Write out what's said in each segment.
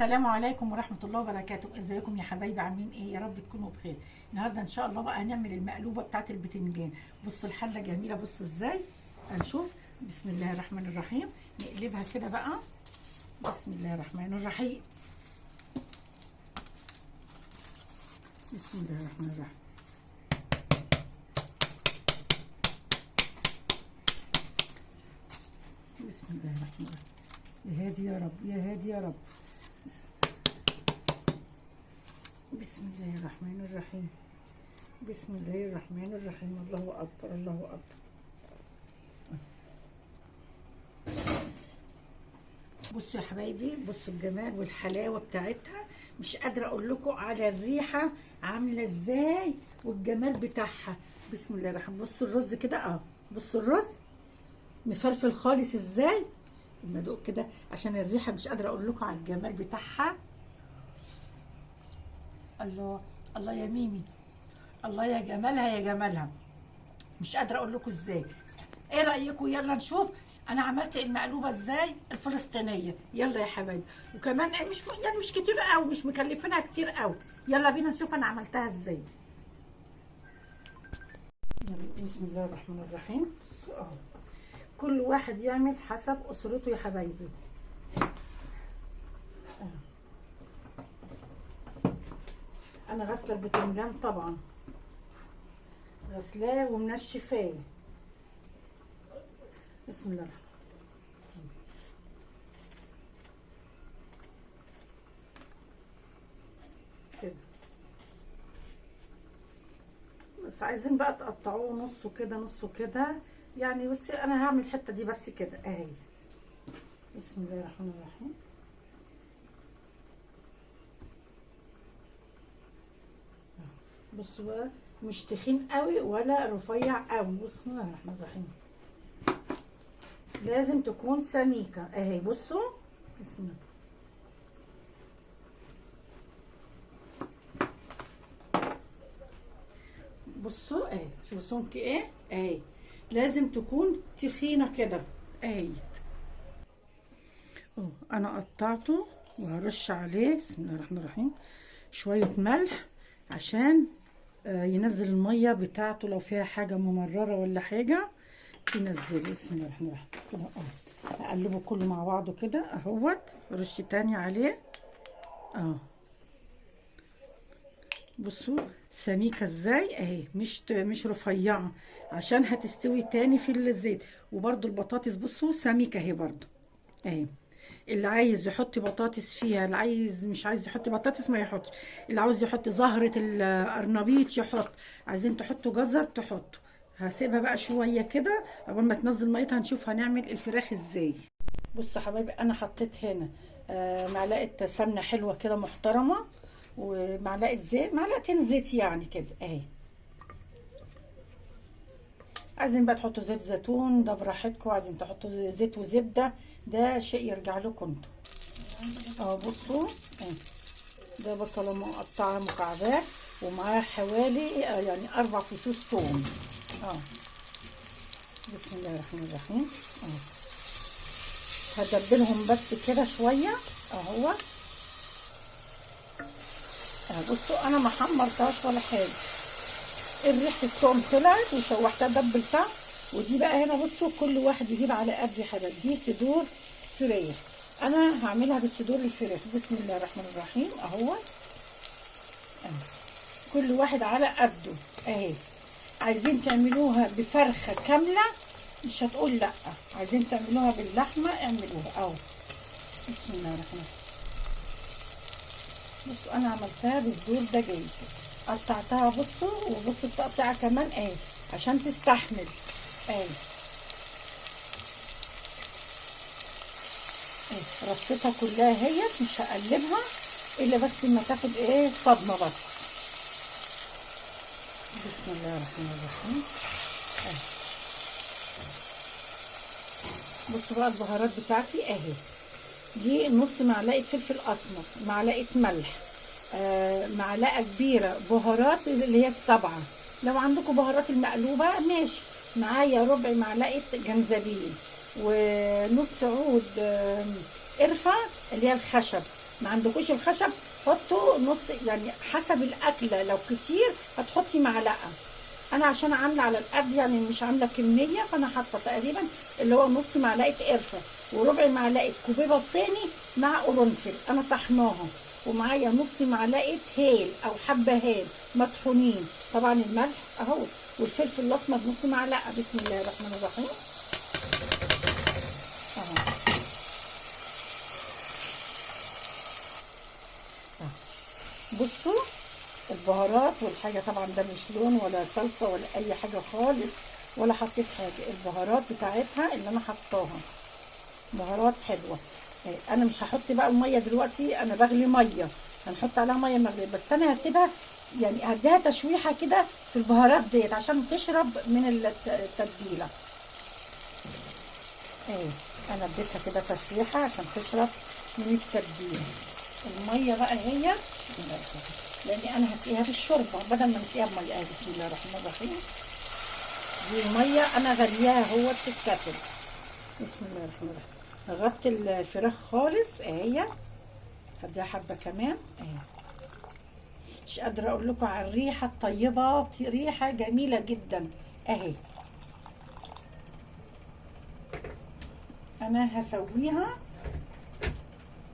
السلام عليكم ورحمة الله وبركاته. ازيكم يا حبايبي؟ عاملين ايه؟ يا رب تكونوا بخير. النهارده ان شاء الله بقى هنعمل المقلوبة بتاعت البتنجان. بصوا الحلة جميلة، بصوا ازاي. هنشوف. بسم الله الرحمن الرحيم. نقلبها كده بقى. بسم الله الرحمن الرحيم. بسم الله الرحمن الرحيم. بسم الله الرحمن الرحيم. يا هادي يا رب، يا هادي يا رب. بسم الله الرحمن الرحيم. بسم الله الرحمن الرحيم. الله اكبر، الله اكبر. بصوا يا حبايبي، بصوا الجمال والحلاوه بتاعتها. مش قادره اقول لكم على الريحه عامله ازاي والجمال بتاعها. بسم الله الرحمن. بصوا الرز كده، بصوا الرز مفلفل خالص ازاي. المدوق كده عشان الريحه مش قادره اقول لكم على الجمال بتاعها. الله الله يا ميمي، الله يا جمالها يا جمالها. مش قادره اقول لكم ازاي. ايه رايكم؟ يلا نشوف انا عملت المقلوبه ازاي الفلسطينيه. يلا يا حبايبي. وكمان مش كتير قوي، مش مكلفينها كتير قوي. يلا بينا نشوف انا عملتها ازاي. يلا بسم الله الرحمن الرحيم. كل واحد يعمل حسب اسرته يا حبايبي. انا غسله البتنجان طبعا، غسلاه ومنشفاه. بسم الله الرحمن. كده بس عايزين بقى تقطعوه نصه كده نصه كده يعني. بصي انا هعمل الحته دي بس كده اهي. بسم الله الرحمن الرحيم. بصوا بقى، مش تخين قوي ولا رفيع قوي. بسم الله الرحمن الرحيم. لازم تكون سميكه اهي. بصوا بسم الله. بصوا اهي، شوفوا سمك ايه اهي. لازم تكون تخينه كده اهي. انا قطعته وهرش عليه بسم الله الرحمن الرحيم شويه ملح عشان ينزل الميه بتاعته. لو فيها حاجه ممرره ولا حاجه تنزله. بسم الله الرحمن الرحيم. كده اقلبه كله مع بعضه كده اهوت. رش تاني عليه بصوا سميكه ازاي اهي، مش رفيعه عشان هتستوي تاني في الزيت. وبرده البطاطس بصوا سميكه اهي برده اهي. اللي عايز يحط بطاطس فيها، اللي عايز مش عايز يحط بطاطس ما يحطش. اللي عاوز يحط زهرة القرنبيط يحط. عايزين تحطوا جزر تحطوا. هسيبها بقى شوية كده قبل ما تنزل ميتها. هنشوف هنعمل الفراخ ازاي. بصوا يا حبايبي، انا حطيت هنا معلقة سمنة حلوة كده محترمة، ومعلقة زيت، معلقتين زيت يعني كده اهي. عايزين بقى تحطوا زيت زيتون ده براحتكم، عايزين تحطوا زيت وزبده ده شيء يرجع لكم انتوا. بصوا ده بصله مقطعه مكعبات ومعاها حوالي يعني 4 فصوص ثوم. بسم الله الرحمن الرحيم. هدبلهم بس كده شويه اهو. بصوا انا ما حمرتهاش ولا حاجه. ريحه الثوم طلعت وشوحتها دبلتها. ودي بقى هنا بصوا كل واحد يجيب على قد حاجه. دي صدور فراخ، انا هعملها بالصدور الفراخ. بسم الله الرحمن الرحيم اهو. كل واحد على قده اهي. عايزين تعملوها بفرخه كامله مش هتقول لا، عايزين تعملوها باللحمه اعملوها اهو. بسم الله الرحمن الرحيم. بصوا انا عملتها بالصدور دجاج، قطعتها بصوا. وبصوا التقطيعه كمان اهي عشان تستحمل اهي. رصيتها كلها اهيت. مش هقلبها الا بس ما تاخد صدمه بس. بسم الله الرحمن الرحيم. بصوا بقى البهارات بتاعتي اهي. دي نص معلقه فلفل اسمر، معلقه ملح، معلقه كبيره بهارات اللي هي ال7. لو عندكم بهارات المقلوبه ماشي. معايا ربع معلقه جنزبيل ونص عود قرفه اللي هي الخشب، ما عندكوش الخشب حطوا نص، يعني حسب الاكله، لو كتير هتحطي معلقه. انا عشان عامله على القد يعني مش عامله كميه، فانا حاطه تقريبا اللي هو نص معلقه قرفه وربع معلقه كوبيبه صيني مع قرنفل انا طحناها، ومعايا نص معلقه هيل او حبه هيل مطحونين، طبعا الملح اهو، والفلفل الاسمر نص معلقه. بسم الله الرحمن الرحيم اهو. بصوا البهارات والحاجه، طبعا ده مش لون ولا صلصه ولا اي حاجه خالص، ولا حطيت حاجه. البهارات بتاعتها اللي انا حطاها بهارات حلوه. انا مش هحط بقى الميه دلوقتي، انا بغلي ميه، هنحط عليها ميه مغليه، بس انا هسيبها يعني هديها تشويحه كده في البهارات ديت عشان تشرب من التتبيله. انا اديتها كده تشويحه عشان تشرب من التتبيله. الميه بقى هي لان انا هسقيها بالشوربه بدل ما نسقيها بميه. بسم الله الرحمن الرحيم. دي الميه انا غلياها هو في الكتل. بسم الله الرحمن الرحيم. غطي الفراخ خالص اهي، هديها حبه كمان اهي. مش قادره اقول لكم على الريحه الطيبه، ريحه جميله جدا اهي. انا هسويها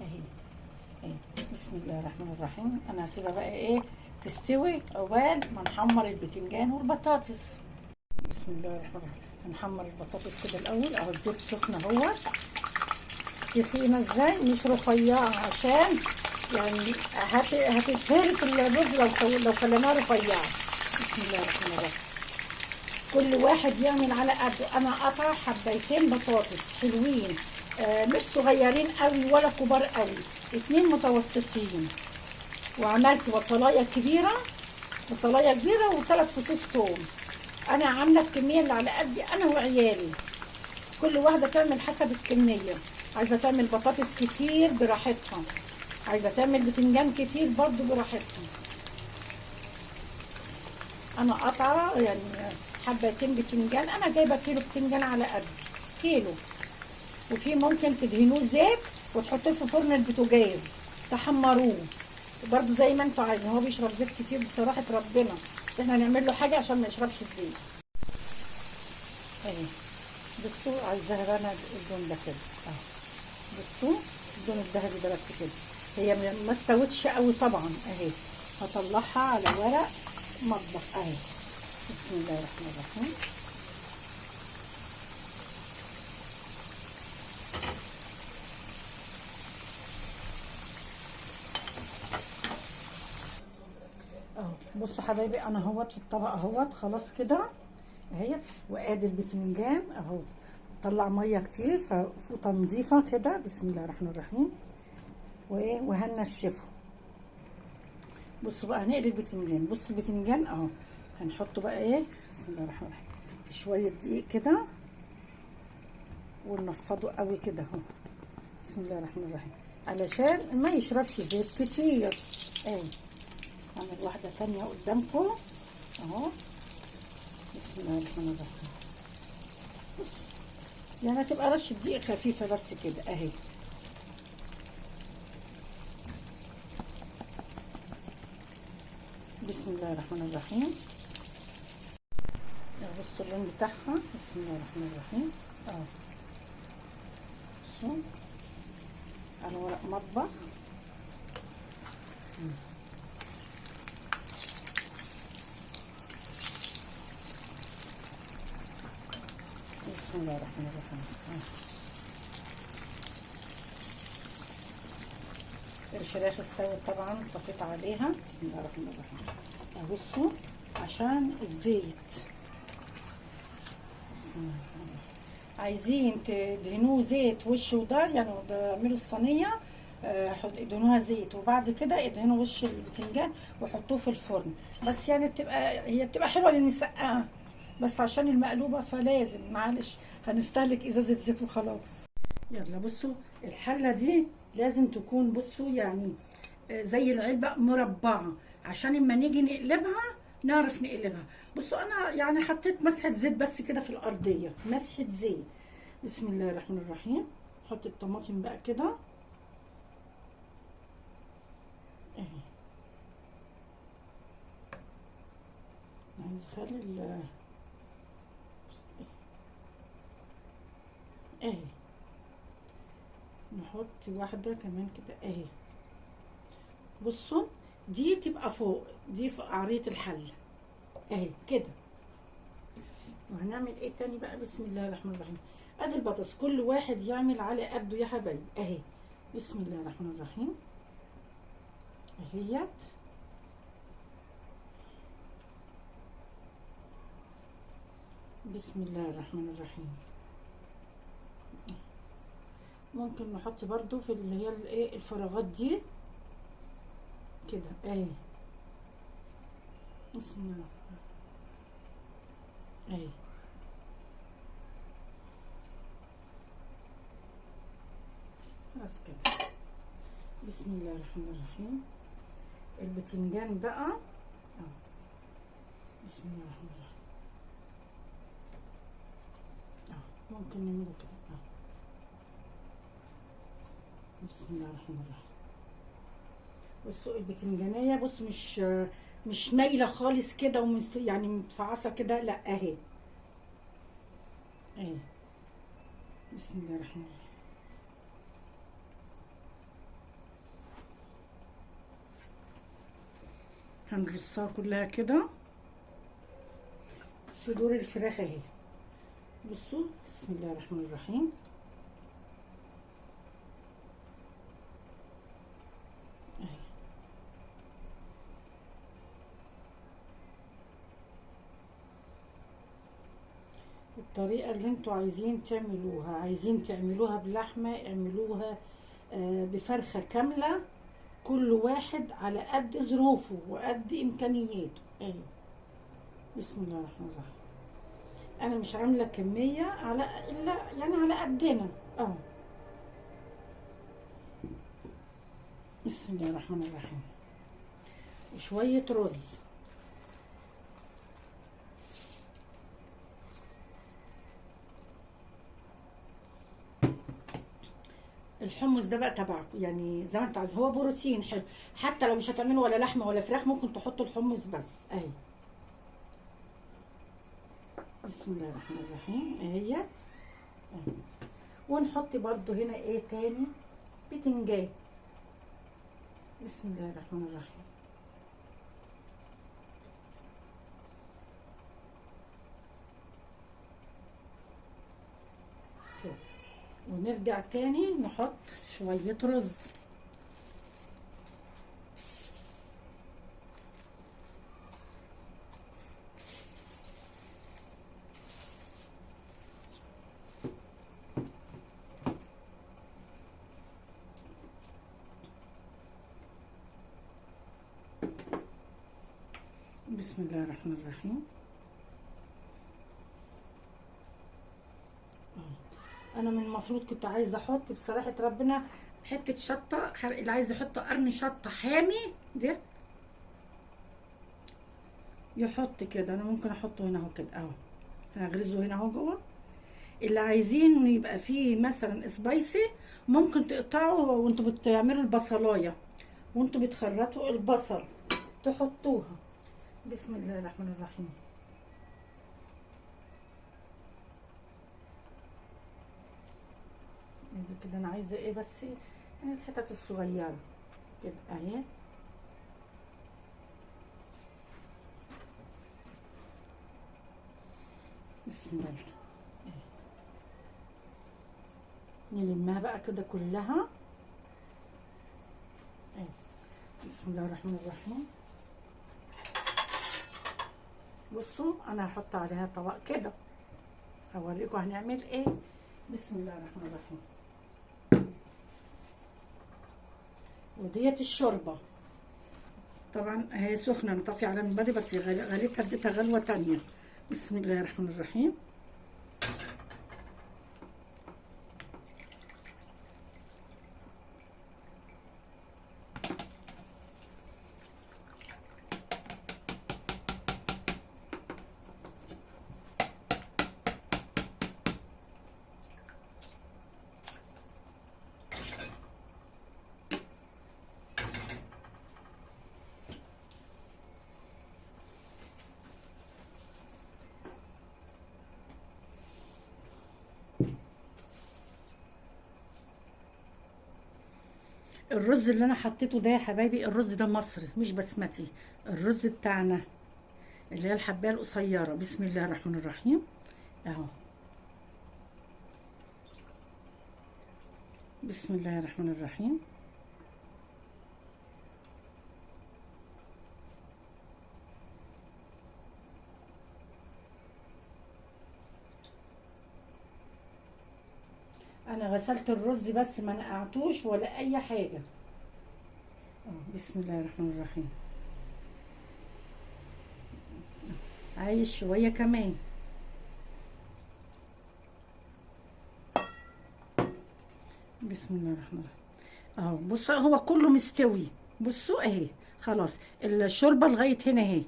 اهي اهي. بسم الله الرحمن الرحيم. انا هسيبها بقى ايه تستوي عقبال ما نحمر البتنجان والبطاطس. بسم الله الرحمن الرحيم. هنحمر البطاطس كده الاول اهو، الزيت سخن اهو. تخينه ازاي مش رفيعه، عشان يعني هتتهري في الرز لو خليناها رفيعه. بسم الله الرحمن الرحيم. كل واحد يعمل على قده. انا قطع حبايتين بطاطس حلوين، مش صغيرين قوي ولا كبار قوي، 2 متوسطين. وعملت بصلايه كبيره و3 فصوص ثوم. انا عامله الكميه اللي على قدي انا وعيالي، كل واحده تعمل حسب الكميه. عايزه تعمل بطاطس كتير براحتها، عايزه تعمل بتنجان كتير برضو براحتها. انا قطعه يعني حبتين بتنجان، انا جايبه كيلو بتنجان على قد كيلو. وفي ممكن تدهنوه زيت وتحطوه في فرن البوتاجاز تحمروه برضو زي ما انتوا عايزين. هو بيشرب زيت كتير بصراحه ربنا، بس احنا هنعمل له حاجه عشان ما يشربش الزيت اهي. بصوا عايزاها بقى انا اللون ده كده اهو. بصوا اللون الذهبي ده بس كده. هي ما استوتش قوي طبعا اهي. هطلعها على ورق مطبخ اهي. بسم الله الرحمن الرحيم. اهو بصوا حبايبي، انا اهوت في الطبق اهوت خلاص كده اهي. وادي البتنجان اهو، طلع ميه كتير ففوطه نظيفه كده. بسم الله الرحمن الرحيم. وهنشفه. بصوا بقى هنقلي البتنجان. بصوا البتنجان اهو، هنحطه بقى ايه بسم الله الرحمن الرحيم في شويه دقيق كده وننفضه قوي كده اهو. بسم الله الرحمن الرحيم علشان ما يشربش زيت كتير اهي. هعمل واحده تانيه قدامكم اهو. بسم الله الرحمن الرحيم. يعني هتبقى رشه دقيق خفيفه بس كده اهي. بسم الله الرحمن الرحيم. بصوا اللون بتاعها. بسم الله الرحمن الرحيم اهو. بصوا على ورق مطبخ. بسم الله الرحمن الرحيم. الفراخ استوت طبعا، طفيت عليها. بسم الله الرحمن الرحيم. بصوا عشان الزيت. بسم الله الرحمن الرحيم. عايزين تدهنوه زيت وش ودار، يعني اعملوا الصينيه ادهنوها زيت، وبعد كده ادهنوا وش البتنجان وحطوه في الفرن. بس يعني بتبقى حلوه للمسقعه، بس عشان المقلوبه فلازم معلش هنستهلك ازازه زيت وخلاص. يلا بصوا الحله دي لازم تكون بصوا يعني زي العلبه مربعه، عشان اما نيجي نقلبها نعرف نقلبها. بصوا انا يعني حطيت مسحه زيت بس كده في الارضيه، مسحه زيت. بسم الله الرحمن الرحيم. نحط الطماطم بقى كده عايزة اخلي اهي، نحط واحدة كمان كده اهي. بصوا دي تبقى فوق، دي في قعرية الحلة اهي كده. وهنعمل ايه تاني بقى؟ بسم الله الرحمن الرحيم. ادي البطاطس كل واحد يعمل على قده يا حبايبي اهي. بسم الله الرحمن الرحيم اهيت. بسم الله الرحمن الرحيم. ممكن نحط برضو في اللي هي الايه الفراغات دي كده اهي. بسم الله اهي. خلاص كده. بسم الله الرحمن الرحيم. البتنجان بقى بسم الله الرحمن الرحيم. ممكن نعمله كده بسم الله الرحمن الرحيم. بصوا البتنجانية، بص مش مايله خالص كده يعني متفعصه كده، لا اهي اهي. بسم الله الرحمن الرحيم. هنرصها كلها كده. صدور الفراخ اهي. بصوا بسم الله الرحمن الرحيم اهي. الطريقة اللي انتوا عايزين تعملوها، عايزين تعملوها بلحمة اعملوها، بفرخة كاملة، كل واحد على قد ظروفه وقد امكانياته اهي. بسم الله الرحمن الرحيم. انا مش عامله كميه على الا يعني على قدنا بسم الله الرحمن الرحيم. وشويه رز. الحمص ده بقى تبعكم يعني زي ما انتوا عايزين، هو بروتين حلو، حتى لو مش هتعملوا ولا لحمه ولا فراخ ممكن تحطوا الحمص بس اهي. بسم الله الرحمن الرحيم اهيت. ونحط برضو هنا ايه تاني؟ بتنجان. بسم الله الرحمن الرحيم. كده. ونرجع تاني نحط شوية رز. بسم الله الرحمن الرحيم. انا من المفروض كنت عايزه احط بصراحه ربنا حته شطه، اللي عايز يحط قرن شطه حامي ده يحط كده. انا ممكن احطه هنا اهو كده اهو، هغرزه هنا اهو جوه. اللي عايزين يبقى فيه مثلا سبايسي ممكن تقطعوا وانتوا بتعملوا البصلايه وانتوا بتخرطوا البصل تحطوها. بسم الله الرحمن الرحيم. دي كده انا عايزه ايه بس يعني الحتت الصغيره كده اهي. بسم الله نلمها بقى كده كلها اهي. بسم الله الرحمن الرحيم. بصوا انا هحط عليها طبق كده هوريكم هنعمل ايه. بسم الله الرحمن الرحيم. وديت الشوربه طبعا هي سخنه نطفي عليها من بدري بس غليتها اديتها غلوه تانية. بسم الله الرحمن الرحيم. الرز اللي انا حطيته ده يا حبايبي، الرز ده مصري مش بسمتي، الرز بتاعنا اللي هي الحبايه القصيره. بسم الله الرحمن الرحيم اهو. بسم الله الرحمن الرحيم. انا غسلت الرز بس ما نقعتوش ولا اي حاجه. بسم الله الرحمن الرحيم. عايز شويه كمان. بسم الله الرحمن الرحيم اهو. بصوا هو كله مستوي. بصوا اهي خلاص الشوربه لغايه هنا اهي.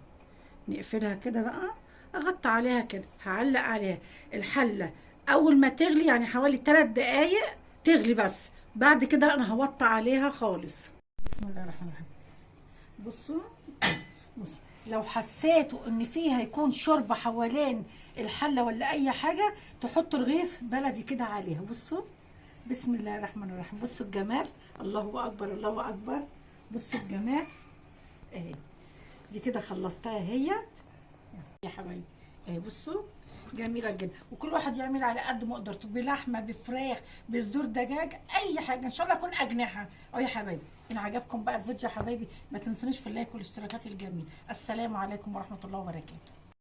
نقفلها كده بقى، اغطي عليها كده، هعلق عليها الحله اول ما تغلي، يعني حوالي 3 دقايق تغلي بس. بعد كده انا هوطي عليها خالص. بسم الله الرحمن الرحيم. بصوا بصوا لو حسيتوا ان فيها يكون شوربه حوالين الحله ولا اي حاجه، تحطوا رغيف بلدي كده عليها. بصوا بسم الله الرحمن الرحيم. بصوا الجمال، الله اكبر الله اكبر. بصوا الجمال اهي. دي كده خلصتها اهيت يا حبايبي اهي. بصوا جميله جدا، وكل واحد يعمل على قد ما قدرته، بلحمه بفراخ بصدور دجاج اي حاجه، ان شاء الله يكون اجنحه. يا حبايبي ان عجبكم بقى الفيديو يا حبايبي ما تنسونيش في اللايك والاشتراكات الجميله. السلام عليكم ورحمه الله وبركاته.